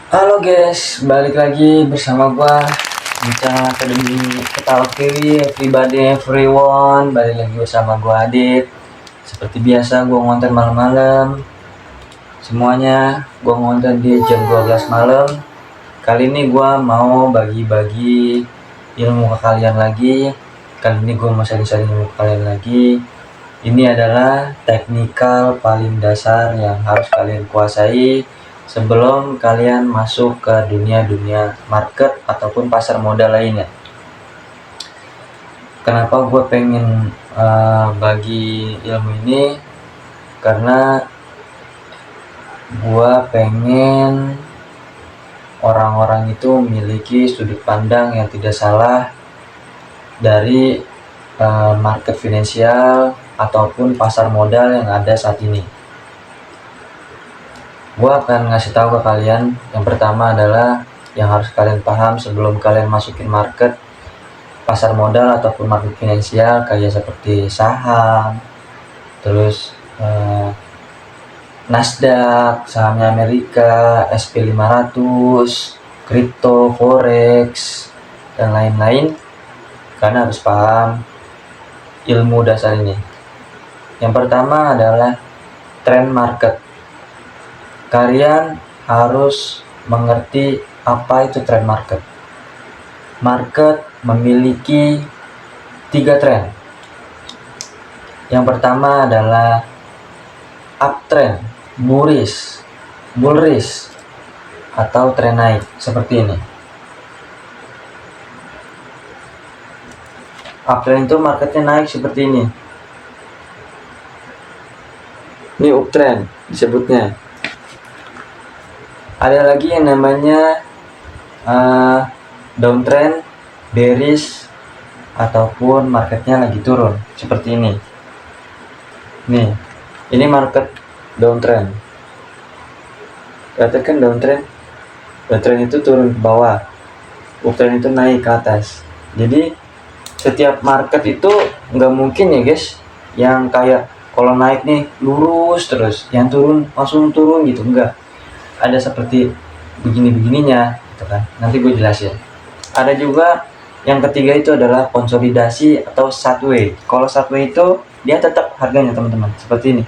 Halo guys, balik lagi bersama gua Bincang Akademi Ketawa Kiri, everybody everyone. Balik lagi bersama gua Adit. Seperti biasa gua ngonten malam-malam. Semuanya gua ngonten di jam 12 malam. Kali ini gua mau bagi-bagi ilmu ke kalian lagi. Kali ini gua mau sharing-sharing ilmu ke kalian lagi. Ini adalah teknikal paling dasar yang harus kalian kuasai sebelum kalian masuk ke dunia market ataupun pasar modal lainnya. Kenapa gue pengen bagi ilmu ini? Karena gue pengen orang-orang itu memiliki sudut pandang yang tidak salah dari market finansial ataupun pasar modal yang ada saat ini. Gue akan ngasih tahu ke kalian, yang pertama adalah yang harus kalian paham sebelum kalian masukin market pasar modal ataupun market finansial kayak seperti saham, terus Nasdaq, sahamnya Amerika, SP500, kripto, forex, dan lain-lain. Karena harus paham ilmu dasar ini. Yang pertama adalah trend market. Kalian harus mengerti apa itu trend market. Market memiliki 3 trend. Yang pertama adalah uptrend, bullish, atau tren naik seperti ini. Uptrend itu marketnya naik seperti ini. Ini uptrend disebutnya. Ada lagi yang namanya downtrend, bearish, ataupun marketnya lagi turun seperti ini. Nih, ini market downtrend. Katakan downtrend itu turun ke bawah, uptrend itu naik ke atas. Jadi setiap market itu nggak mungkin ya guys, yang kayak kalau naik nih lurus terus, yang turun langsung turun gitu, enggak. Ada seperti begininya gitu kan, nanti gue jelasin. Ada juga yang ketiga itu adalah konsolidasi atau sideways. Kalau sideways itu dia tetap harganya teman-teman seperti ini.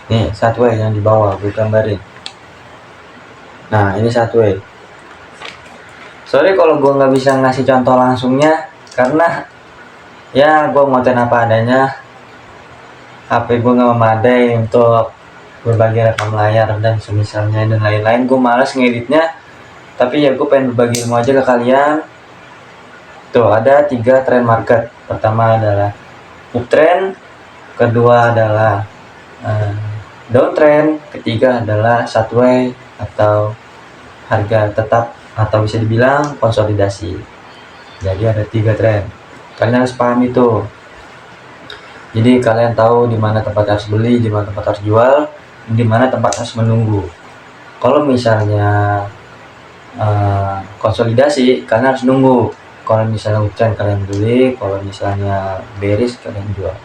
Nih sideways yang di bawah gue gambarin. Nah ini sideways. Sorry kalau gue nggak bisa ngasih contoh langsungnya karena ya gue ngoten apa adanya. HP gue nggak memadai untuk berbagi rekam layar dan semisalnya dan lain-lain. Gue malas ngeditnya, tapi ya gue pengen berbagi ilmu aja ke kalian. Tuh ada 3 trend market. Pertama adalah uptrend, kedua adalah downtrend, ketiga adalah sideways atau harga tetap atau bisa dibilang konsolidasi. Jadi ada 3 trend. Kalian harus paham itu. Jadi kalian tahu di mana tempat harus beli, di mana tempat harus jual, di mana tempat harus menunggu. Kalau misalnya konsolidasi, kalian harus nunggu. Kalau misalnya uptrend kalian beli, kalau misalnya bearish kalian jual.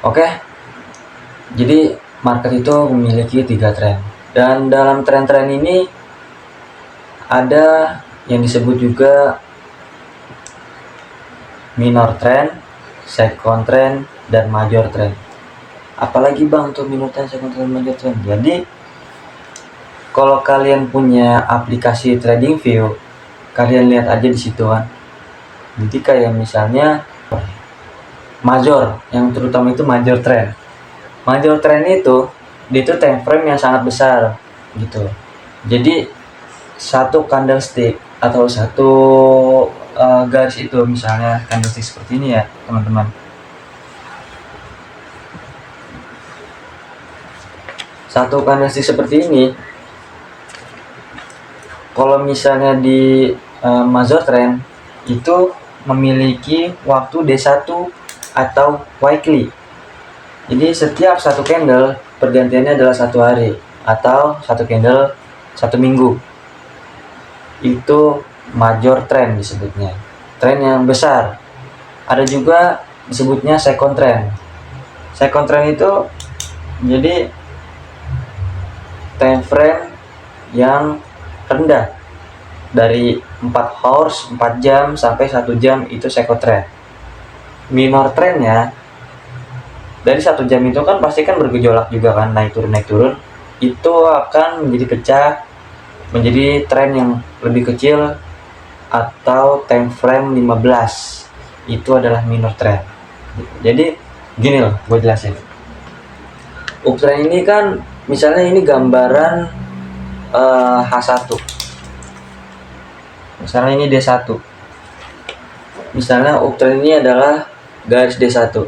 Oke. Jadi market itu memiliki 3 trend. Dan dalam tren-tren ini ada yang disebut juga minor trend, second trend, dan major trend. Apalagi bang untuk minor trend, second trend, major trend? Jadi kalau kalian punya aplikasi TradingView, kalian lihat aja di situ kan. Jadi kayak misalnya major, yang terutama itu major trend. Major trend itu time frame yang sangat besar gitu. Jadi satu candlestick atau satu garis itu, misalnya candlestick seperti ini ya teman-teman. Satu candlestick seperti ini, kalau misalnya di major trend itu memiliki waktu D1 atau weekly. Jadi setiap satu candle pergantiannya adalah 1 hari atau satu candle 1 minggu. Itu major trend disebutnya, trend yang besar. Ada juga disebutnya second trend. Second trend itu Jadi time frame yang rendah dari 4 hours, 4 jam sampai 1 jam itu psycho trend. Minor trendnya dari 1 jam itu kan pasti kan bergejolak juga kan, naik turun, itu akan menjadi pecah menjadi tren yang lebih kecil atau time frame 15, itu adalah minor trend. Jadi gini loh, gue jelasin. Uptrend ini kan misalnya ini gambaran H1, misalnya ini D1, misalnya uptrend ini adalah garis D1.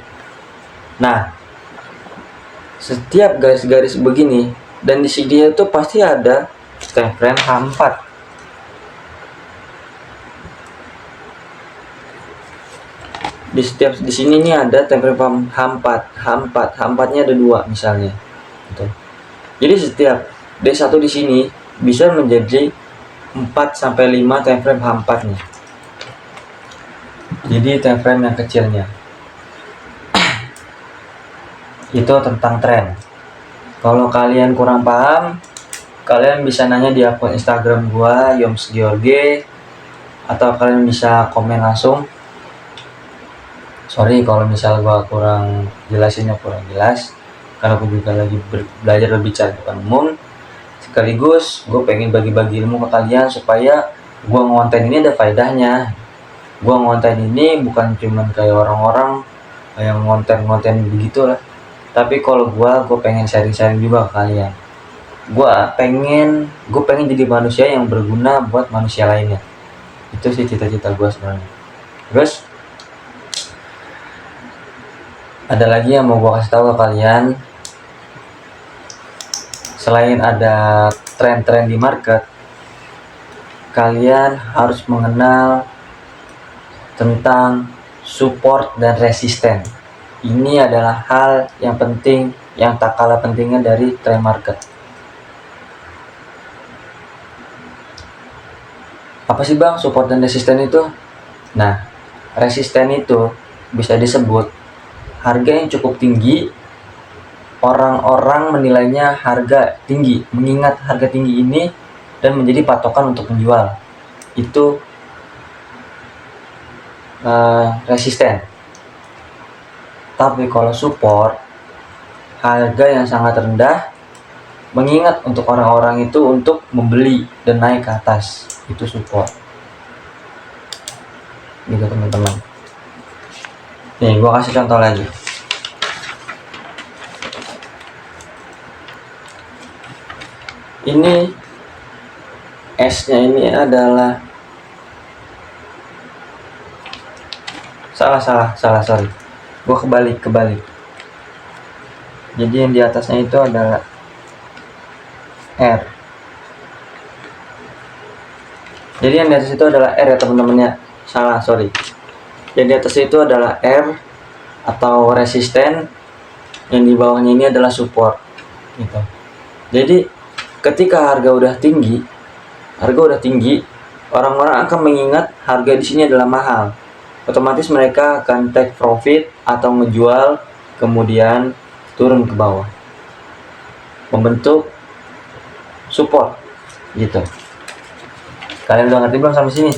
Nah, setiap garis-garis begini dan di sini itu pasti ada time frame H4. Di sini nih ada time frame H4-nya ada 2 misalnya. Gitu. Jadi setiap D1 di sini bisa menjadi 4 sampai 5 time frame H4-nya. Jadi time frame yang kecilnya. Itu tentang tren. Kalau kalian kurang paham, kalian bisa nanya di akun Instagram gua Yomsgeorge, atau kalian bisa komen langsung. Sorry kalau misal gua kurang jelasinnya kurang jelas, karena gue juga lagi belajar berbicara depan umum. Sekaligus gue pengen bagi-bagi ilmu ke kalian supaya gue ngonten ini ada faedahnya. Gue ngonten ini bukan cuman kayak orang-orang yang ngonten begitu lah, tapi kalau gue pengen sharing-sharing juga ke kalian. Gue pengen jadi manusia yang berguna buat manusia lainnya. Itu sih cita-cita gue sebenarnya. Terus ada lagi yang mau gue kasih tahu ke kalian. Selain ada tren-tren di market, kalian harus mengenal tentang support dan resisten. Ini adalah hal yang penting, yang tak kalah pentingnya dari tren market. Apa sih bang support dan resisten itu? Nah, resisten itu bisa disebut harga yang cukup tinggi, orang-orang menilainya harga tinggi, mengingat harga tinggi ini dan menjadi patokan untuk menjual. Itu resisten. Tapi kalau support, harga yang sangat rendah, mengingat untuk orang-orang itu untuk membeli dan naik ke atas. Itu support. Gitu teman-teman. Nih, gua kasih contoh lagi. Ini S-nya ini adalah sorry. Gua kebalik. Jadi yang di atasnya itu adalah R. Jadi yang di atas itu adalah R ya teman-temannya. Sorry. Yang di atas itu adalah R atau resisten, yang di bawahnya ini adalah support gitu. Jadi ketika harga udah tinggi, orang-orang akan mengingat harga di sini adalah mahal. Otomatis mereka akan take profit atau menjual, kemudian turun ke bawah, membentuk support gitu. Kalian udah ngerti belum sampai sini?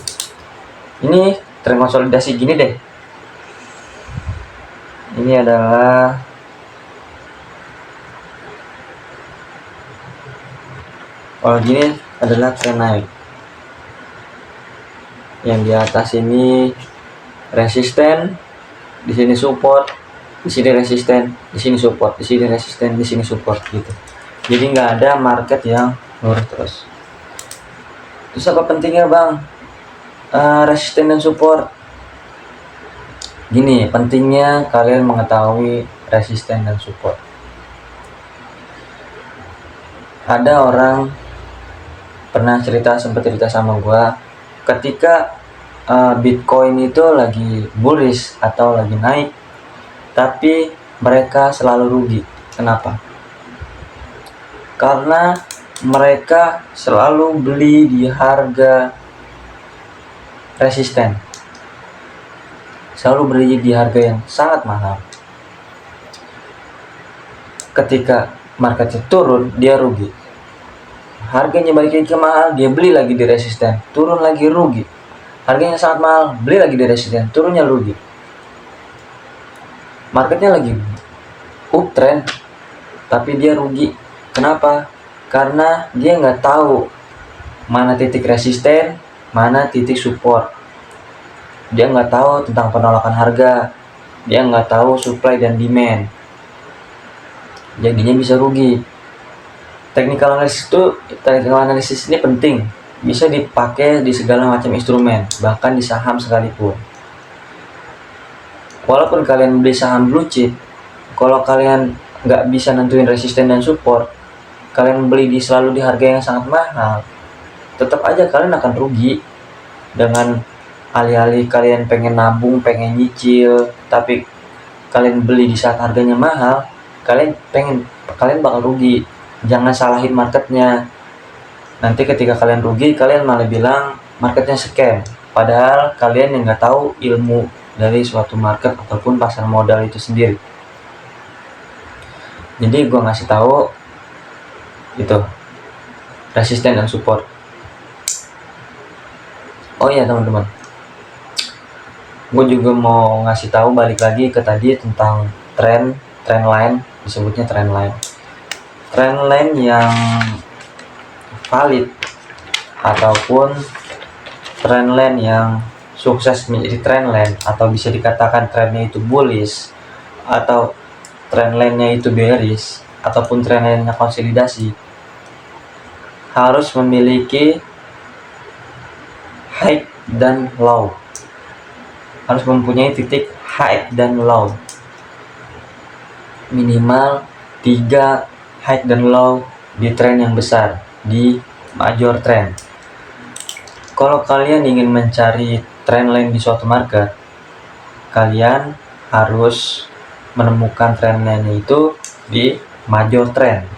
Ini tren konsolidasi gini deh. Ini adalah gini adalah tren naik. Yang di atas ini resisten, di sini support, di sini resisten, di sini support, di sini resisten, di sini support gitu. Jadi nggak ada market yang lurus terus. Terus apa pentingnya bang resisten dan support? Gini, pentingnya kalian mengetahui resisten dan support. Ada orang sempat cerita sama gua, ketika Bitcoin itu lagi bullish atau lagi naik, tapi mereka selalu rugi. Kenapa? Karena mereka selalu beli di harga resisten, selalu beli di harga yang sangat mahal. ketika marketnya turun dia rugi, harganya balik lagi ke mahal, dia beli lagi di resisten, turun lagi rugi, harganya sangat mahal, beli lagi di resisten, turunnya rugi. Marketnya lagi uptrend tapi dia rugi. Kenapa? Karena dia nggak tahu mana titik resisten, mana titik support. Dia nggak tahu tentang penolakan harga, dia nggak tahu supply dan demand, jadinya bisa rugi. Technical analysis ini penting, bisa dipakai di segala macam instrumen, bahkan di saham sekalipun. Walaupun kalian beli saham blue chip, kalau kalian nggak bisa nentuin resisten dan support, kalian beli selalu di harga yang sangat mahal, tetap aja kalian akan rugi. Dengan alih-alih kalian pengen nabung, pengen nyicil, tapi kalian beli di saat harganya mahal, kalian bakal rugi. Jangan salahin marketnya. Nanti ketika kalian rugi, kalian malah bilang marketnya scam, padahal kalian yang nggak tahu ilmu dari suatu market ataupun pasar modal itu sendiri. Jadi gue ngasih tahu itu resisten dan support. Oh iya teman-teman, gue juga mau ngasih tahu balik lagi ke tadi tentang trend line, disebutnya trend line yang valid ataupun trend line yang sukses menjadi trend line, atau bisa dikatakan trendnya itu bullish atau trend line-nya itu bearish ataupun trend line-nya konsolidasi, harus memiliki high dan low, harus mempunyai titik high dan low, minimal 3 high dan low di trend yang besar, di major trend. Kalau kalian ingin mencari trend line di suatu market, kalian harus menemukan trend line itu di major trend,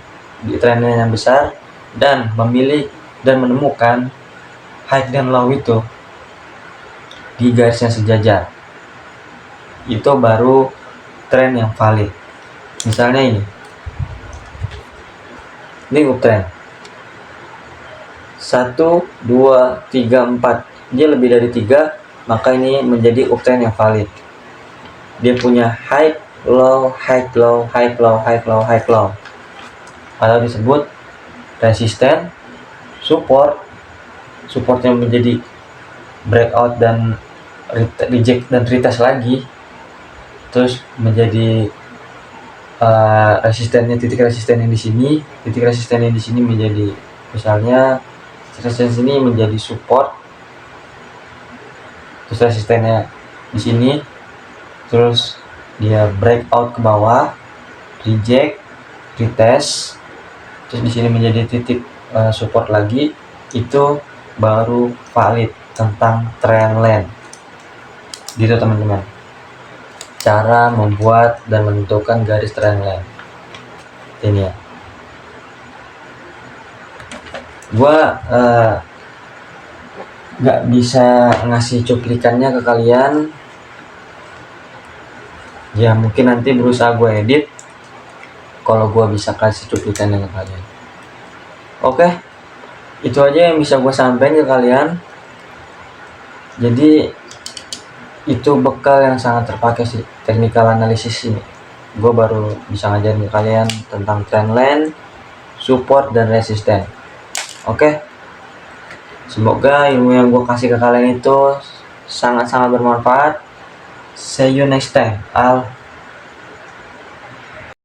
di trend line yang besar, dan memilih dan menemukan high dan low itu di garis yang sejajar. Itu baru trend yang valid. Misalnya ini uptrend 1, 2, 3, 4, dia lebih dari 3, maka ini menjadi uptrend yang valid. Dia punya high low, high low, high low, high low, high low, atau disebut resisten, supportnya menjadi breakout dan reject dan retest lagi, terus menjadi titik resisten yang di sini, titik resisten yang di sini menjadi, misalnya resisten ini menjadi support, terus resistennya di sini, terus dia breakout ke bawah, reject, retest, terus di sini menjadi titik support lagi, itu baru valid tentang trend line. Gitu teman-teman, cara membuat dan menentukan garis trend line ini ya. Gua nggak bisa ngasih cuplikannya ke kalian ya, mungkin nanti berusaha gue edit kalau gue bisa kasih cuplikannya ke kalian. Oke, itu aja yang bisa gue sampaikan ke kalian. Jadi itu bekal yang sangat terpakai sih, technical analysis ini. Gue baru bisa ngajarin ke kalian tentang trend line, support, dan resisten. Oke, semoga ilmu yang gue kasih ke kalian itu sangat-sangat bermanfaat. See you next time.